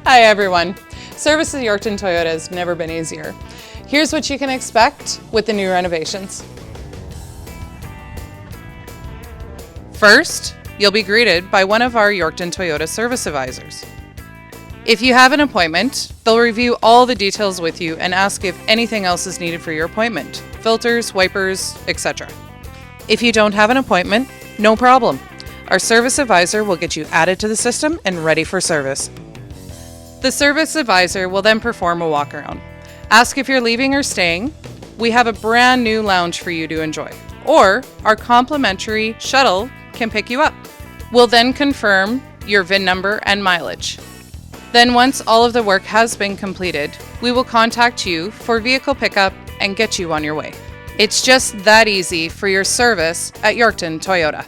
Hi everyone. Service at Yorkton Toyota has never been easier. Here's what you can expect with the new renovations. First, you'll be greeted by one of our Yorkton Toyota service advisors. If you have an appointment, they'll review all the details with you and ask if anything else is needed for your appointment, filters, wipers, etc. If you don't have an appointment, no problem. Our service advisor will get you added to the system and ready for service. The service advisor will then perform a walk around. Ask if you're leaving or staying. We have a brand new lounge for you to enjoy. Or our complimentary shuttle can pick you up. We'll then confirm your VIN number and mileage. Then once all of the work has been completed, we will contact you for vehicle pickup and get you on your way. It's just that easy for your service at Yorkton Toyota.